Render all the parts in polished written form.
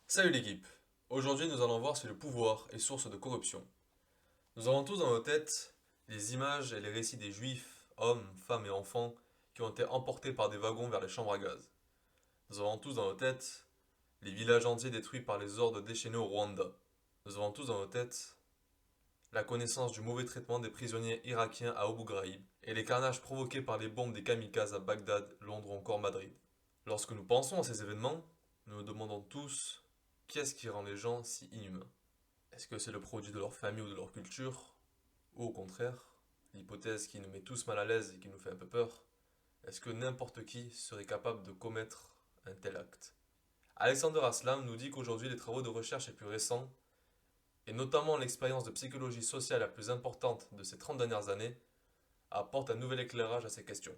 Salut l'équipe. Aujourd'hui, nous allons voir si le pouvoir est source de corruption. Nous avons tous dans nos têtes les images et les récits des juifs, hommes, femmes et enfants, qui ont été emportés par des wagons vers les chambres à gaz. Nous avons tous dans nos têtes les villages entiers détruits par les hordes déchaînées au Rwanda. Nous avons tous dans nos têtes la connaissance du mauvais traitement des prisonniers irakiens à Abu Ghraib et les carnages provoqués par les bombes des kamikazes à Bagdad, Londres ou encore Madrid. Lorsque nous pensons à ces événements, nous nous demandons tous qu'est-ce qui rend les gens si inhumains. Est-ce que c'est le produit de leur famille ou de leur culture? Ou au contraire, l'hypothèse qui nous met tous mal à l'aise et qui nous fait un peu peur, est-ce que n'importe qui serait capable de commettre un tel acte? Alexander Aslam nous dit qu'aujourd'hui les travaux de recherche les plus récents, et notamment l'expérience de psychologie sociale la plus importante de ces 30 dernières années, apportent un nouvel éclairage à ces questions.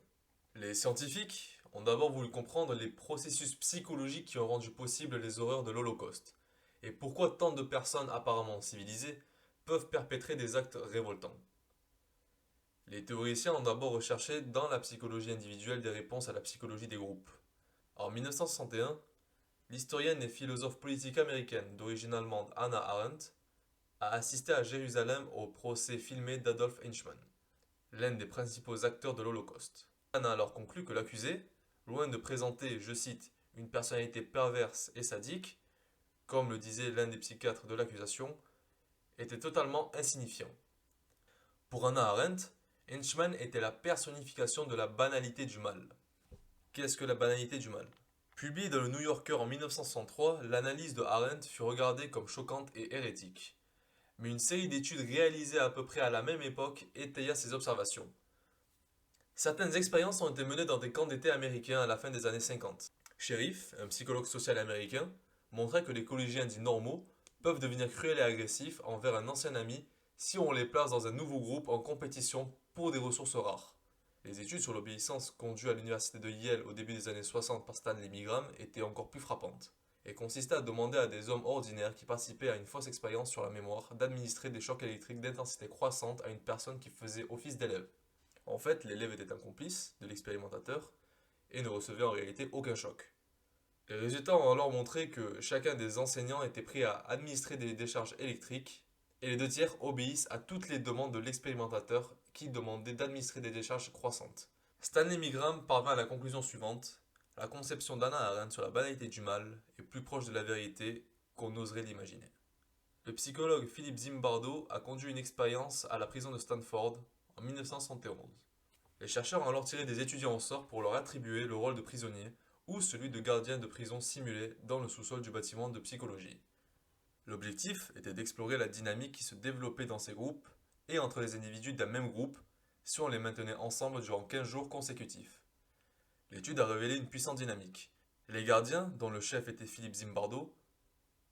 Les scientifiques ont d'abord voulu comprendre les processus psychologiques qui ont rendu possible les horreurs de l'Holocauste, et pourquoi tant de personnes apparemment civilisées peuvent perpétrer des actes révoltants. Les théoriciens ont d'abord recherché dans la psychologie individuelle des réponses à la psychologie des groupes. En 1961, l'historienne et philosophe politique américaine d'origine allemande Hannah Arendt a assisté à Jérusalem au procès filmé d'Adolf Eichmann, l'un des principaux acteurs de l'Holocauste. Hannah a alors conclu que l'accusé, loin de présenter, je cite, une personnalité perverse et sadique, comme le disait l'un des psychiatres de l'accusation, était totalement insignifiant. Pour Hannah Arendt, Eichmann était la personnification de la banalité du mal. Qu'est-ce que la banalité du mal? Publiée dans le New Yorker en 1963, l'analyse de Arendt fut regardée comme choquante et hérétique. Mais une série d'études réalisées à peu près à la même époque étaya ces observations. Certaines expériences ont été menées dans des camps d'été américains à la fin des années 50. Sheriff, un psychologue social américain, montrait que les collégiens dits normaux peuvent devenir cruels et agressifs envers un ancien ami si on les place dans un nouveau groupe en compétition pour des ressources rares. Les études sur l'obéissance conduites à l'université de Yale au début des années 60 par Stanley Milgram étaient encore plus frappantes et consistaient à demander à des hommes ordinaires qui participaient à une fausse expérience sur la mémoire d'administrer des chocs électriques d'intensité croissante à une personne qui faisait office d'élève. En fait, l'élève était un complice de l'expérimentateur et ne recevait en réalité aucun choc. Les résultats ont alors montré que chacun des enseignants était prêt à administrer des décharges électriques et les deux tiers obéissent à toutes les demandes de l'expérimentateur qui demandait d'administrer des décharges croissantes. Stanley Milgram parvint à la conclusion suivante: la conception d'Hannah Arendt sur la banalité du mal est plus proche de la vérité qu'on oserait l'imaginer. Le psychologue Philippe Zimbardo a conduit une expérience à la prison de Stanford en 1971. Les chercheurs ont alors tiré des étudiants au sort pour leur attribuer le rôle de prisonnier ou celui de gardien de prison simulé dans le sous-sol du bâtiment de psychologie. L'objectif était d'explorer la dynamique qui se développait dans ces groupes et entre les individus d'un même groupe si on les maintenait ensemble durant 15 jours consécutifs. L'étude a révélé une puissante dynamique. Les gardiens, dont le chef était Philippe Zimbardo,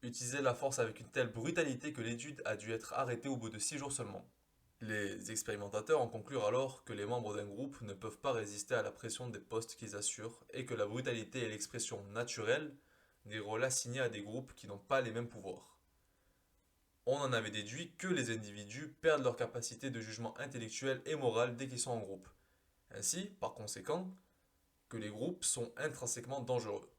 utilisaient la force avec une telle brutalité que l'étude a dû être arrêtée au bout de 6 jours seulement. Les expérimentateurs en conclurent alors que les membres d'un groupe ne peuvent pas résister à la pression des postes qu'ils assurent et que la brutalité est l'expression naturelle des rôles assignés à des groupes qui n'ont pas les mêmes pouvoirs. On en avait déduit que les individus perdent leur capacité de jugement intellectuel et moral dès qu'ils sont en groupe. Ainsi, par conséquent, que les groupes sont intrinsèquement dangereux.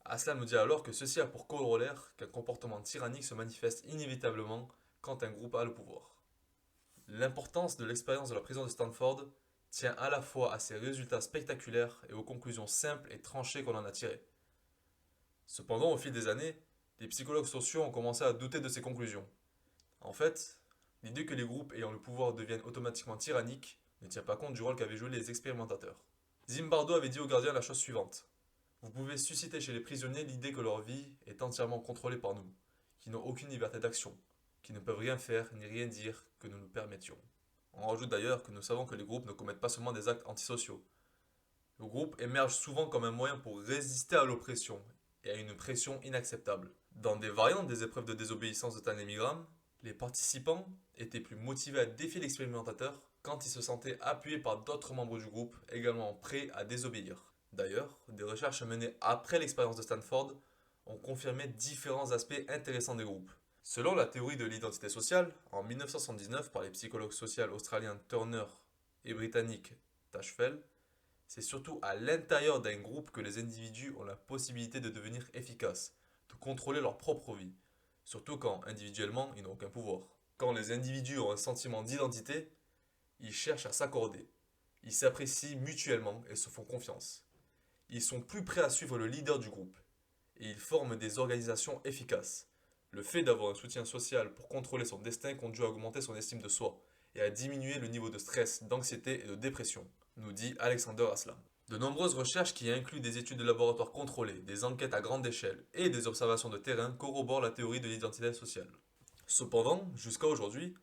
Aslam nous dit alors que ceci a pour corollaire qu'un comportement tyrannique se manifeste inévitablement quand un groupe a le pouvoir. L'importance de l'expérience de la prison de Stanford tient à la fois à ses résultats spectaculaires et aux conclusions simples et tranchées qu'on en a tirées. Cependant, au fil des années, les psychologues sociaux ont commencé à douter de ces conclusions. En fait, l'idée que les groupes ayant le pouvoir deviennent automatiquement tyranniques ne tient pas compte du rôle qu'avaient joué les expérimentateurs. Zimbardo avait dit aux gardiens la chose suivante: vous pouvez susciter chez les prisonniers l'idée que leur vie est entièrement contrôlée par nous, qui n'ont aucune liberté d'action, qui ne peuvent rien faire ni rien dire que nous nous permettions. On rajoute d'ailleurs que nous savons que les groupes ne commettent pas seulement des actes antisociaux. Le groupe émerge souvent comme un moyen pour résister à l'oppression et à une pression inacceptable. Dans des variantes des épreuves de désobéissance de Stanley Milgram, les participants étaient plus motivés à défier l'expérimentateur quand ils se sentaient appuyés par d'autres membres du groupe également prêts à désobéir. D'ailleurs, des recherches menées après l'expérience de Stanford ont confirmé différents aspects intéressants des groupes. Selon la théorie de l'identité sociale, en 1979 par les psychologues sociaux australiens Turner et britanniques Tashfel, c'est surtout à l'intérieur d'un groupe que les individus ont la possibilité de devenir efficaces, de contrôler leur propre vie, surtout quand individuellement ils n'ont aucun pouvoir. Quand les individus ont un sentiment d'identité, ils cherchent à s'accorder, ils s'apprécient mutuellement et se font confiance. Ils sont plus prêts à suivre le leader du groupe et ils forment des organisations efficaces. Le fait d'avoir un soutien social pour contrôler son destin conduit à augmenter son estime de soi et à diminuer le niveau de stress, d'anxiété et de dépression, nous dit Alexander Aslam. De nombreuses recherches qui incluent des études de laboratoire contrôlées, des enquêtes à grande échelle et des observations de terrain corroborent la théorie de l'identité sociale. Cependant, jusqu'à aujourd'hui,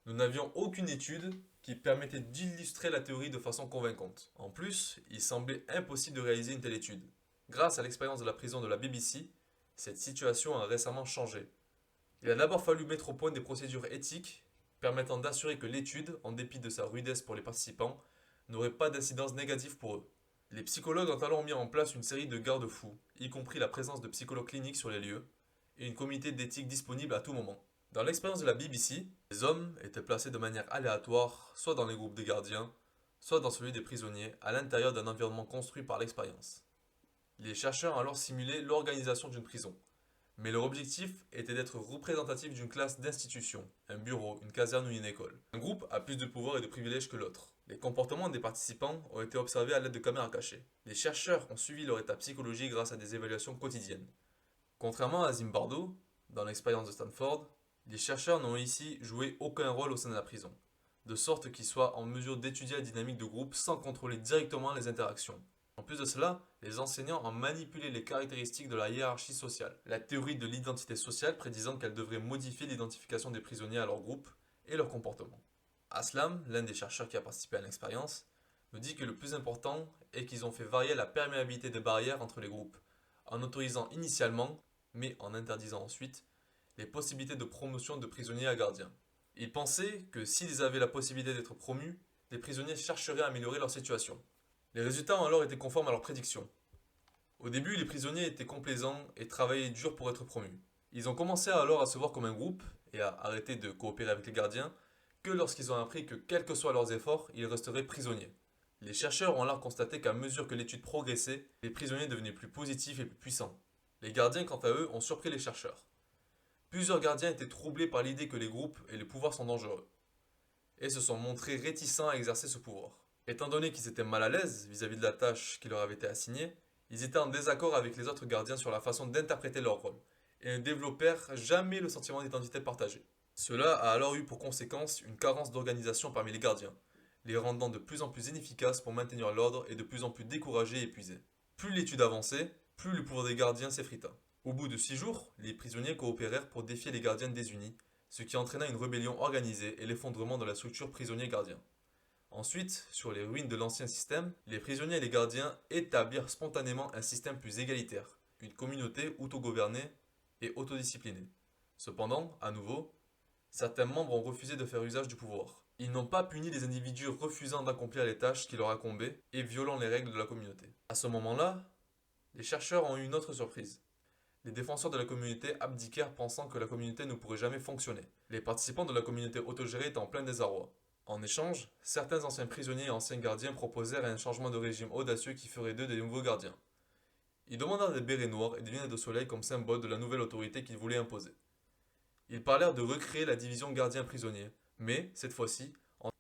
nous n'avions aucune étude qui permettait d'illustrer la théorie de façon convaincante. En plus, il semblait impossible de réaliser une telle étude. Grâce à l'expérience de la prison de la BBC, cette situation a récemment changé. Il a d'abord fallu mettre au point des procédures éthiques permettant d'assurer que l'étude, en dépit de sa rudesse pour les participants, n'aurait pas d'incidence négative pour eux. Les psychologues ont alors mis en place une série de garde-fous, y compris la présence de psychologues cliniques sur les lieux, et une comité d'éthique disponible à tout moment. Dans l'expérience de la BBC, les hommes étaient placés de manière aléatoire, soit dans les groupes des gardiens, soit dans celui des prisonniers, à l'intérieur d'un environnement construit par l'expérience. Les chercheurs ont alors simulé l'organisation d'une prison, mais leur objectif était d'être représentatif d'une classe d'institution, un bureau, une caserne ou une école. Un groupe a plus de pouvoir et de privilèges que l'autre. Les comportements des participants ont été observés à l'aide de caméras cachées. Les chercheurs ont suivi leur état psychologique grâce à des évaluations quotidiennes. Contrairement à Zimbardo, dans l'expérience de Stanford, les chercheurs n'ont ici joué aucun rôle au sein de la prison, de sorte qu'ils soient en mesure d'étudier la dynamique de groupe sans contrôler directement les interactions. En plus de cela, les enseignants ont manipulé les caractéristiques de la hiérarchie sociale, la théorie de l'identité sociale prédisant qu'elle devrait modifier l'identification des prisonniers à leur groupe et leur comportement. Aslam, l'un des chercheurs qui a participé à l'expérience, nous dit que le plus important est qu'ils ont fait varier la perméabilité des barrières entre les groupes, en autorisant initialement, mais en interdisant ensuite, les possibilités de promotion de prisonniers à gardiens. Ils pensaient que s'ils avaient la possibilité d'être promus, les prisonniers chercheraient à améliorer leur situation. Les résultats ont alors été conformes à leurs prédictions. Au début, les prisonniers étaient complaisants et travaillaient dur pour être promus. Ils ont commencé alors à se voir comme un groupe et à arrêter de coopérer avec les gardiens que lorsqu'ils ont appris que quels que soient leurs efforts, ils resteraient prisonniers. Les chercheurs ont alors constaté qu'à mesure que l'étude progressait, les prisonniers devenaient plus positifs et plus puissants. Les gardiens, quant à eux, ont surpris les chercheurs. Plusieurs gardiens étaient troublés par l'idée que les groupes et les pouvoirs sont dangereux, et se sont montrés réticents à exercer ce pouvoir. Étant donné qu'ils étaient mal à l'aise vis-à-vis de la tâche qui leur avait été assignée, ils étaient en désaccord avec les autres gardiens sur la façon d'interpréter leur rôle, et ne développèrent jamais le sentiment d'identité partagée. Cela a alors eu pour conséquence une carence d'organisation parmi les gardiens, les rendant de plus en plus inefficaces pour maintenir l'ordre et de plus en plus découragés et épuisés. Plus l'étude avançait, plus le pouvoir des gardiens s'effrita. Au bout de 6 jours, les prisonniers coopérèrent pour défier les gardiens désunis, ce qui entraîna une rébellion organisée et l'effondrement de la structure prisonnier-gardien. Ensuite, sur les ruines de l'ancien système, les prisonniers et les gardiens établirent spontanément un système plus égalitaire, une communauté autogouvernée et autodisciplinée. Cependant, à nouveau, certains membres ont refusé de faire usage du pouvoir. Ils n'ont pas puni les individus refusant d'accomplir les tâches qui leur incombaient et violant les règles de la communauté. À ce moment-là, les chercheurs ont eu une autre surprise. Les défenseurs de la communauté abdiquèrent pensant que la communauté ne pourrait jamais fonctionner. Les participants de la communauté autogérée étaient en plein désarroi. En échange, certains anciens prisonniers et anciens gardiens proposèrent un changement de régime audacieux qui ferait d'eux des nouveaux gardiens. Ils demandèrent des bérets noirs et des lunettes de soleil comme symbole de la nouvelle autorité qu'ils voulaient imposer. Ils parlèrent de recréer la division gardien-prisonnier, mais, cette fois-ci,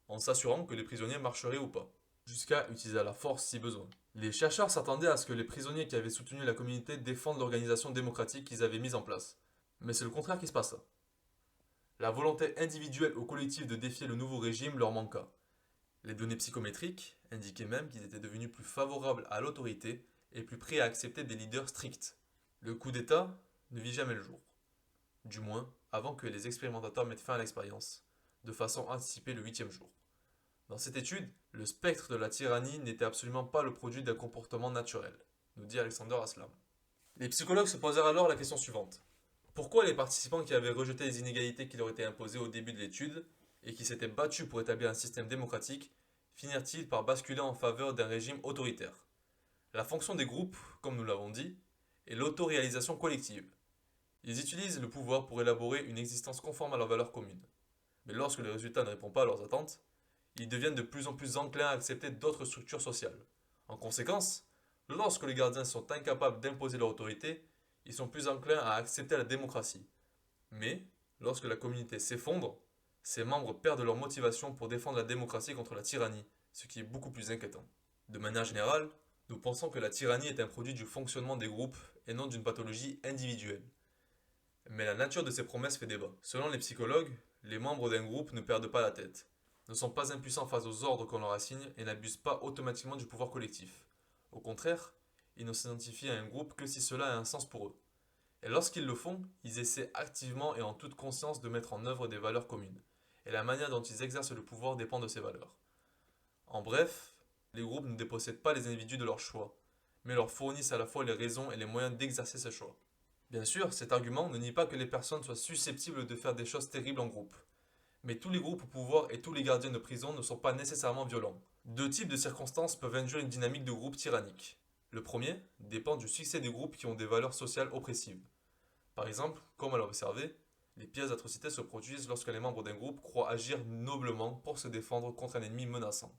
en s'assurant que les prisonniers marcheraient ou pas, jusqu'à utiliser la force si besoin. Les chercheurs s'attendaient à ce que les prisonniers qui avaient soutenu la communauté défendent l'organisation démocratique qu'ils avaient mise en place. Mais c'est le contraire qui se passa. La volonté individuelle ou collective de défier le nouveau régime leur manqua. Les données psychométriques indiquaient même qu'ils étaient devenus plus favorables à l'autorité et plus prêts à accepter des leaders stricts. Le coup d'État ne vit jamais le jour. Du moins, avant que les expérimentateurs mettent fin à l'expérience, de façon anticipée le 8e jour. Dans cette étude, le spectre de la tyrannie n'était absolument pas le produit d'un comportement naturel, nous dit Alexander Aslam. Les psychologues se posèrent alors la question suivante. Pourquoi les participants qui avaient rejeté les inégalités qui leur étaient imposées au début de l'étude et qui s'étaient battus pour établir un système démocratique finirent-ils par basculer en faveur d'un régime autoritaire? La fonction des groupes, comme nous l'avons dit, est l'autoréalisation collective. Ils utilisent le pouvoir pour élaborer une existence conforme à leurs valeurs communes. Mais lorsque les résultats ne répondent pas à leurs attentes, ils deviennent de plus en plus enclins à accepter d'autres structures sociales. En conséquence, lorsque les gardiens sont incapables d'imposer leur autorité, ils sont plus enclins à accepter la démocratie. Mais, lorsque la communauté s'effondre, ses membres perdent leur motivation pour défendre la démocratie contre la tyrannie, ce qui est beaucoup plus inquiétant. De manière générale, nous pensons que la tyrannie est un produit du fonctionnement des groupes et non d'une pathologie individuelle. Mais la nature de ces promesses fait débat. Selon les psychologues, les membres d'un groupe ne perdent pas la tête, ne sont pas impuissants face aux ordres qu'on leur assigne et n'abusent pas automatiquement du pouvoir collectif. Au contraire, ils ne s'identifient à un groupe que si cela a un sens pour eux. Et lorsqu'ils le font, ils essaient activement et en toute conscience de mettre en œuvre des valeurs communes. Et la manière dont ils exercent le pouvoir dépend de ces valeurs. En bref, les groupes ne dépossèdent pas les individus de leurs choix, mais leur fournissent à la fois les raisons et les moyens d'exercer ces choix. Bien sûr, cet argument ne nie pas que les personnes soient susceptibles de faire des choses terribles en groupe. Mais tous les groupes au pouvoir et tous les gardiens de prison ne sont pas nécessairement violents. Deux types de circonstances peuvent induire une dynamique de groupe tyrannique. Le premier dépend du succès des groupes qui ont des valeurs sociales oppressives. Par exemple, comme on l'a observé, les pires atrocités se produisent lorsque les membres d'un groupe croient agir noblement pour se défendre contre un ennemi menaçant.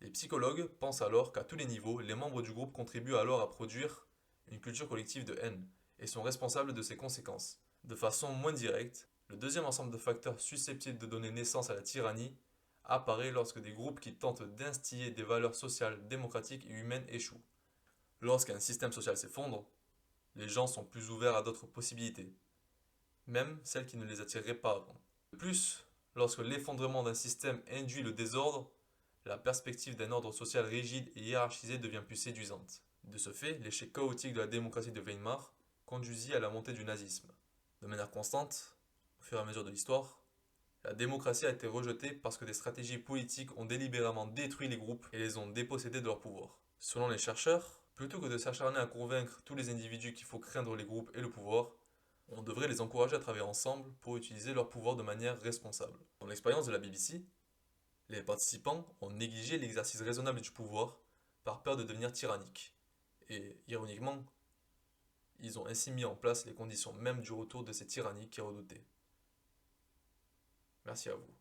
Les psychologues pensent alors qu'à tous les niveaux, les membres du groupe contribuent alors à produire une culture collective de haine et sont responsables de ses conséquences. De façon moins directe, le deuxième ensemble de facteurs susceptibles de donner naissance à la tyrannie apparaît lorsque des groupes qui tentent d'instiller des valeurs sociales, démocratiques et humaines échouent. Lorsqu'un système social s'effondre, les gens sont plus ouverts à d'autres possibilités, même celles qui ne les attireraient pas avant. De plus, lorsque l'effondrement d'un système induit le désordre, la perspective d'un ordre social rigide et hiérarchisé devient plus séduisante. De ce fait, l'échec chaotique de la démocratie de Weimar conduisit à la montée du nazisme. De manière constante, au fur et à mesure de l'histoire, la démocratie a été rejetée parce que des stratégies politiques ont délibérément détruit les groupes et les ont dépossédés de leur pouvoir. Selon les chercheurs, plutôt que de s'acharner à convaincre tous les individus qu'il faut craindre les groupes et le pouvoir, on devrait les encourager à travailler ensemble pour utiliser leur pouvoir de manière responsable. Dans l'expérience de la BBC, les participants ont négligé l'exercice raisonnable du pouvoir par peur de devenir tyranniques. Et, ironiquement, ils ont ainsi mis en place les conditions mêmes du retour de ces tyrannies qui redoutaient. Merci à vous.